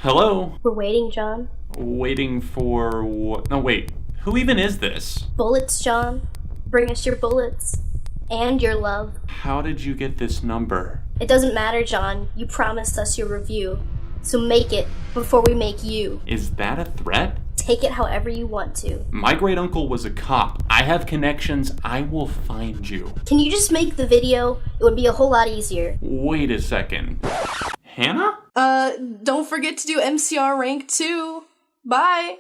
Hello? We're waiting, John. Waiting for what? No, wait. Who even is this? Bullets, John. Bring us your bullets. And your love. How did you get this number? It doesn't matter, John. You promised us your review. So make it before we make you. Is that a threat? Take it however you want to. My great uncle was a cop. I have connections. I will find you. Can you just make the video? It would be a whole lot easier. Wait a second. Hannah? Don't forget to do MCR rank too. Bye!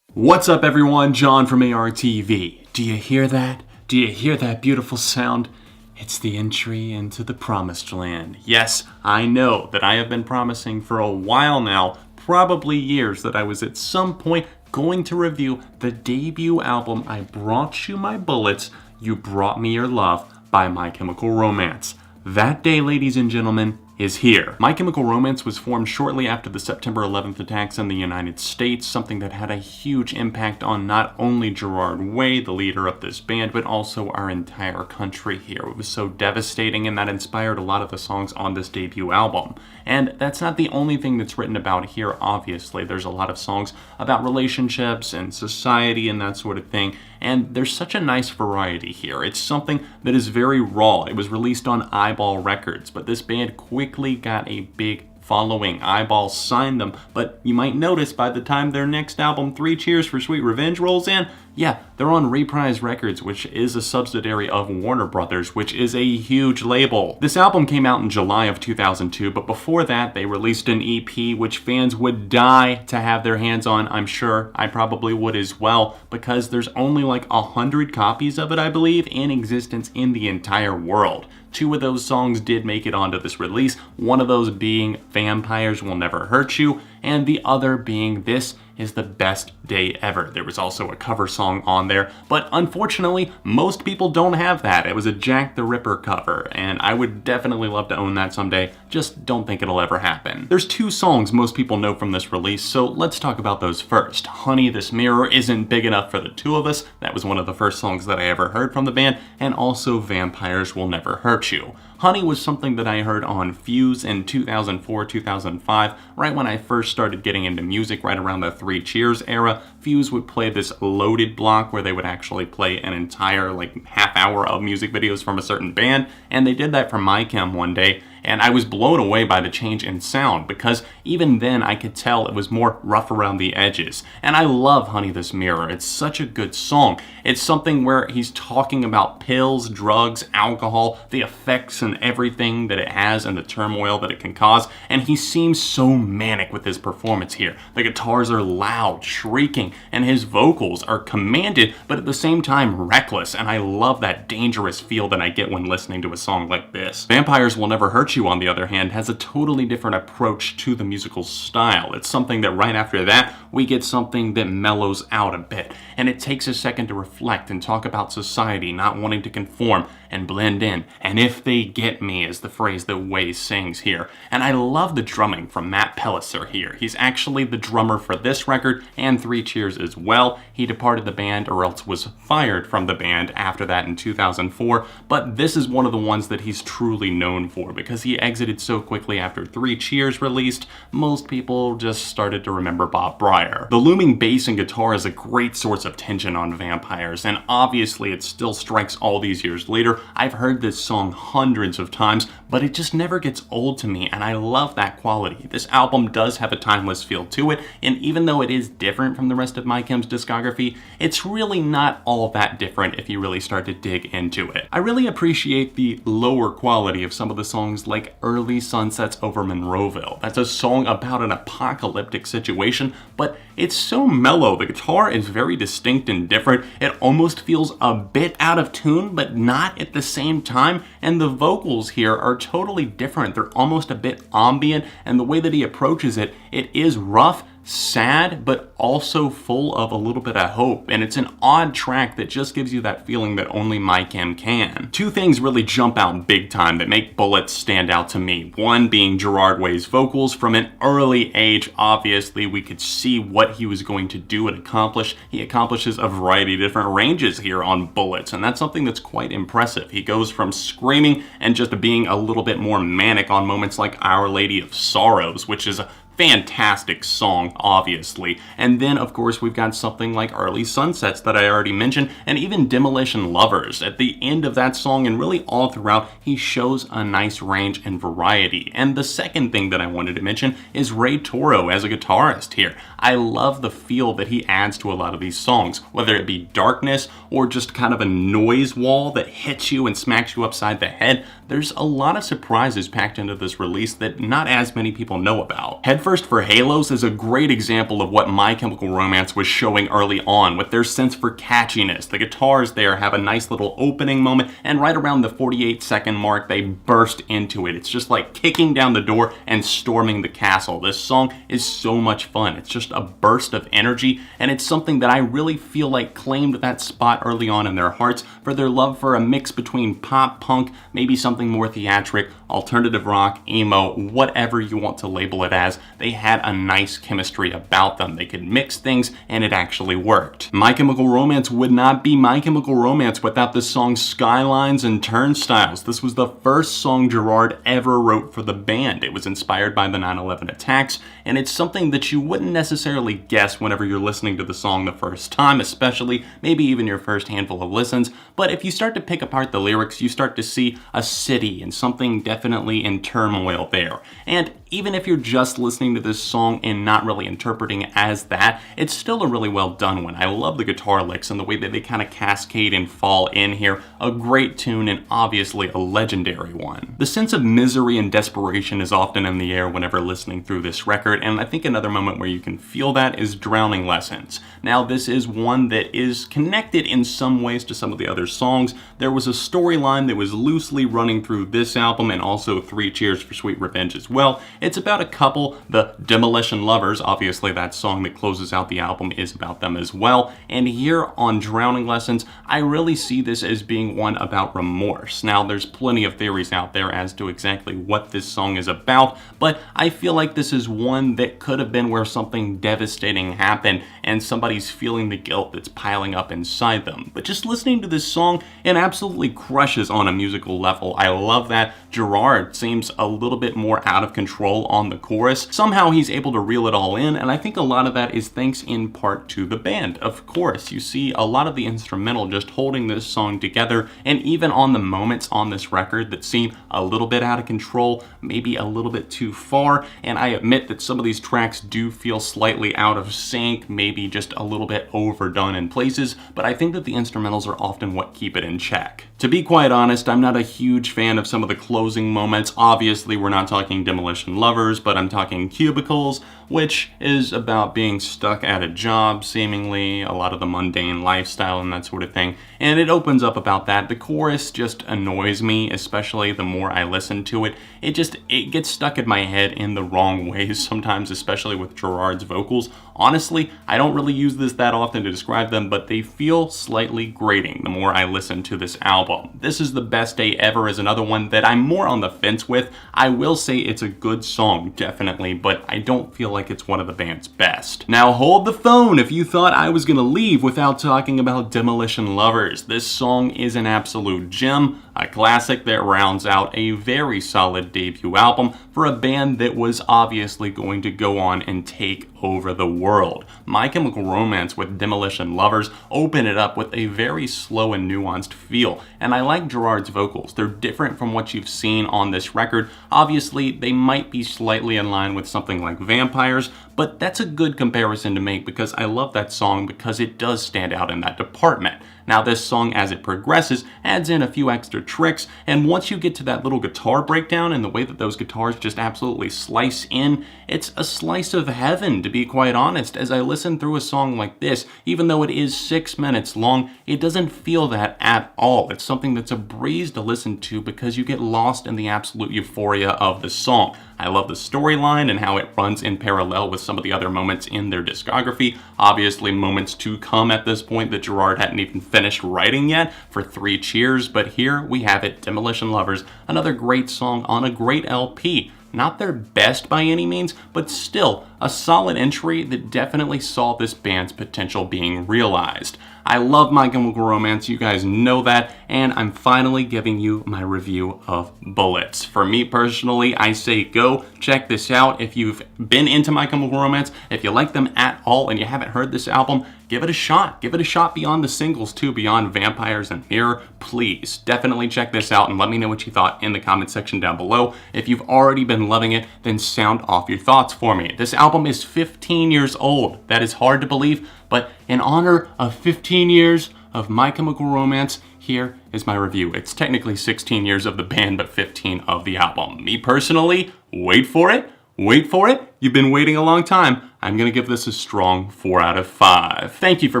What's up, everyone? John from ARTV. Do you hear that? Do you hear that beautiful sound? It's the entry into the promised land. Yes, I know that I have been promising for a while now, probably years, that I was at some point going to review the debut album I Brought You My Bullets, You Brought Me Your Love by My Chemical Romance. That day, ladies and gentlemen, is here. My Chemical Romance was formed shortly after the September 11th attacks in the United States, something that had a huge impact on not only Gerard Way, the leader of this band, but also our entire country here. It was so devastating, and that inspired a lot of the songs on this debut album. And that's not the only thing that's written about here, obviously. There's a lot of songs about relationships and society and that sort of thing, and there's such a nice variety here. It's something that is very raw. It was released on Eyeball Records, but this band quickly got a big following. Eyeball signed them, but you might notice by the time their next album, 3 Cheers for Sweet Revenge, rolls in, yeah, they're on Reprise Records, which is a subsidiary of Warner Brothers, which is a huge label. This album came out in July of 2002, but before that, they released an EP, which fans would die to have their hands on. I'm sure I probably would as well, because there's only like 100 copies of it, I believe, in existence in the entire world. 2 of those songs did make it onto this release, one of those being Vampires Will Never Hurt You, and the other being This Is the Best Day Ever. There was also a cover song on there, but unfortunately, most people don't have that. It was a Jack the Ripper cover, and I would definitely love to own that someday, just don't think it'll ever happen. There's 2 songs most people know from this release, so let's talk about those first. Honey, This Mirror Isn't Big Enough for the Two of Us. That was one of the first songs that I ever heard from the band, and also Vampires Will Never Hurt You. Honey was something that I heard on Fuse in 2004-2005, right when I first started getting into music, right around the 3 Cheers era. Fuse would play this loaded block where they would actually play an entire half hour of music videos from a certain band, and they did that for My Chem one day, and I was blown away by the change in sound, because even then I could tell it was more rough around the edges. And I love Honey, This Mirror. It's such a good song. It's something where he's talking about pills, drugs, alcohol, the effects and everything that it has and the turmoil that it can cause, and he seems so manic with his performance here. The guitars are loud, shrieking, and his vocals are commanded, but at the same time reckless, and I love that dangerous feel that I get when listening to a song like this. Vampires Will Never Hurt You, on the other hand, has a totally different approach to the musical style. It's something that right after that, we get something that mellows out a bit, and it takes a second to reflect and talk about society not wanting to conform and blend in, and if they get me is the phrase that Way sings here. And I love the drumming from Matt Pelliser here. He's actually the drummer for this record and 3 Cheers as well. He departed the band, or else was fired from the band after that in 2004, but this is one of the ones that he's truly known for, because he exited so quickly after 3 Cheers released, most people just started to remember Bob Breyer. The looming bass and guitar is a great source of tension on Vampires, and obviously it still strikes all these years later. I've heard this song hundreds of times, but it just never gets old to me, and I love that quality. This album does have a timeless feel to it, and even though it is different from the rest of My Chem's discography, it's really not all that different if you really start to dig into it. I really appreciate the lower quality of some of the songs like Early Sunsets Over Monroeville. That's a song about an apocalyptic situation, but it's so mellow. The guitar is very distinct and different. It almost feels a bit out of tune, but not at the same time, and the vocals here are totally different. They're almost a bit ambient, and the way that he approaches it, it is rough, sad, but also full of a little bit of hope. And it's an odd track that just gives you that feeling that only My Chem can. Two things really jump out big time that make Bullets stand out to me. One being Gerard Way's vocals. From an early age, obviously, we could see what he was going to do and accomplish. He accomplishes a variety of different ranges here on Bullets, and that's something that's quite impressive. He goes from screaming and just being a little bit more manic on moments like Our Lady of Sorrows, which is a fantastic song, obviously. And then, of course, we've got something like Early Sunsets that I already mentioned, and even Demolition Lovers. At the end of that song, and really all throughout, he shows a nice range and variety. And the second thing that I wanted to mention is Ray Toro as a guitarist here. I love the feel that he adds to a lot of these songs, whether it be darkness or just kind of a noise wall that hits you and smacks you upside the head. There's a lot of surprises packed into this release that not as many people know about. Headfirst for Halos is a great example of what My Chemical Romance was showing early on, with their sense for catchiness. The guitars there have a nice little opening moment, and right around the 48-second mark, they burst into it. It's just like kicking down the door and storming the castle. This song is so much fun. It's just a burst of energy, and it's something that I really feel like claimed that spot early on in their hearts for their love for a mix between pop, punk, maybe something more theatric, alternative rock, emo, whatever you want to label it as. They had a nice chemistry about them. They could mix things, and it actually worked. My Chemical Romance would not be My Chemical Romance without the song Skylines and Turnstiles. This was the first song Gerard ever wrote for the band. It was inspired by the 9/11 attacks, and it's something that you wouldn't necessarily guess whenever you're listening to the song the first time, especially maybe even your first handful of listens. But if you start to pick apart the lyrics, you start to see a city and something definitely in turmoil there. And even if you're just listening to this song and not really interpreting it as that, it's still a really well done one. I love the guitar licks and the way that they kind of cascade and fall in here. A great tune and obviously a legendary one. The sense of misery and desperation is often in the air whenever listening through this record, and I think another moment where you can feel that is Drowning Lessons. Now, this is one that is connected in some ways to some of the other songs. There was a storyline that was loosely running through this album, and also Three Cheers for Sweet Revenge as well. It's about a couple, the Demolition Lovers. Obviously, that song that closes out the album is about them as well. And here on Drowning Lessons, I really see this as being one about remorse. Now, there's plenty of theories out there as to exactly what this song is about, but I feel like this is one that could have been where something devastating happened and somebody's feeling the guilt that's piling up inside them. But just listening to this song, it absolutely crushes on a musical level. I love that Gerard seems a little bit more out of control on the chorus. Somehow he's able to reel it all in, and I think a lot of that is thanks in part to the band. Of course, you see a lot of the instrumental just holding this song together, and even on the moments on this record that seem a little bit out of control, maybe a little bit too far, and I admit that some of these tracks do feel slightly out of sync, maybe just a little bit overdone in places, but I think that the instrumentals are often what keep it in check. To be quite honest, I'm not a huge fan of some of the closing moments. Obviously, we're not talking Demolition Lovers, but I'm talking Cubicles, which is about being stuck at a job, seemingly, a lot of the mundane lifestyle and that sort of thing. And it opens up about that. The chorus just annoys me, especially the more I listen to it. It gets stuck in my head in the wrong ways sometimes, especially with Gerard's vocals. Honestly, I don't really use this that often to describe them, but they feel slightly grating the more I listen to this album. This Is the Best Day Ever is another one that I'm more on the fence with. I will say it's a good song, definitely, but I don't feel like it's one of the band's best. Now hold the phone if you thought I was gonna leave without talking about Demolition Lovers. This song is an absolute gem, a classic that rounds out a very solid debut album for a band that was obviously going to go on and take over the world. My Chemical Romance with Demolition Lovers open it up with a very slow and nuanced feel, and I like Gerard's vocals. They're different from what you've seen on this record. Obviously, they might be slightly in line with something like Vampires, but that's a good comparison to make because I love that song because it does stand out in that department. Now this song, as it progresses, adds in a few extra tricks, and once you get to that little guitar breakdown and the way that those guitars just absolutely slice in, it's a slice of heaven, to be quite honest. As I listen through a song like this, even though it is 6 minutes long, it doesn't feel that at all. It's something that's a breeze to listen to because you get lost in the absolute euphoria of the song. I love the storyline and how it runs in parallel with some of the other moments in their discography. Obviously, moments to come at this point that Gerard hadn't even finished writing yet for 3 Cheers, but here we have it, Demolition Lovers, another great song on a great LP. Not their best by any means, but still a solid entry that definitely saw this band's potential being realized. I love My Chemical Romance, you guys know that, and I'm finally giving you my review of Bullets. For me personally, I say go check this out. If you've been into My Chemical Romance, if you like them at all and you haven't heard this album, give it a shot. Give it a shot beyond the singles too, beyond Vampires and Mirror. Please, definitely check this out and let me know what you thought in the comment section down below. If you've already been loving it, then sound off your thoughts for me. This album is 15 years old. That is hard to believe, but in honor of 15 years of My Chemical Romance, here is my review. It's technically 16 years of the band, but 15 of the album. Me personally, wait for it. Wait for it. You've been waiting a long time. I'm gonna give this a strong 4 out of 5. Thank you for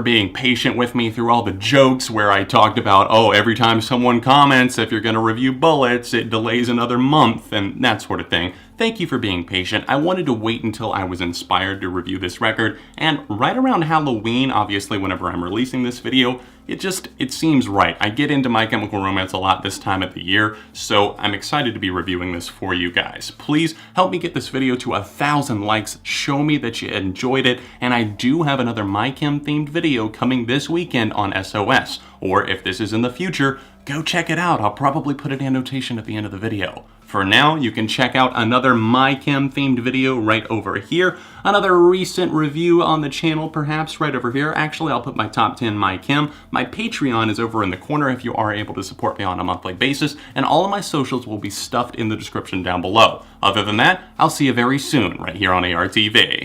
being patient with me through all the jokes where I talked about, oh, every time someone comments, if you're gonna review Bullets, it delays another month and that sort of thing. Thank you for being patient. I wanted to wait until I was inspired to review this record, and right around Halloween, obviously whenever I'm releasing this video, it seems right. I get into My Chemical Romance a lot this time of the year, so I'm excited to be reviewing this for you guys. Please help me get this video to 1,000 likes. Show me that you enjoyed it, and I do have another My Chem themed video coming this weekend on SOS, or if this is in the future, go check it out. I'll probably put an annotation at the end of the video. For now, you can check out another My Chem themed video right over here. Another recent review on the channel, perhaps, right over here. Actually, I'll put my top 10 My Chem. My Patreon is over in the corner if you are able to support me on a monthly basis, and all of my socials will be stuffed in the description down below. Other than that, I'll see you very soon right here on ARTV.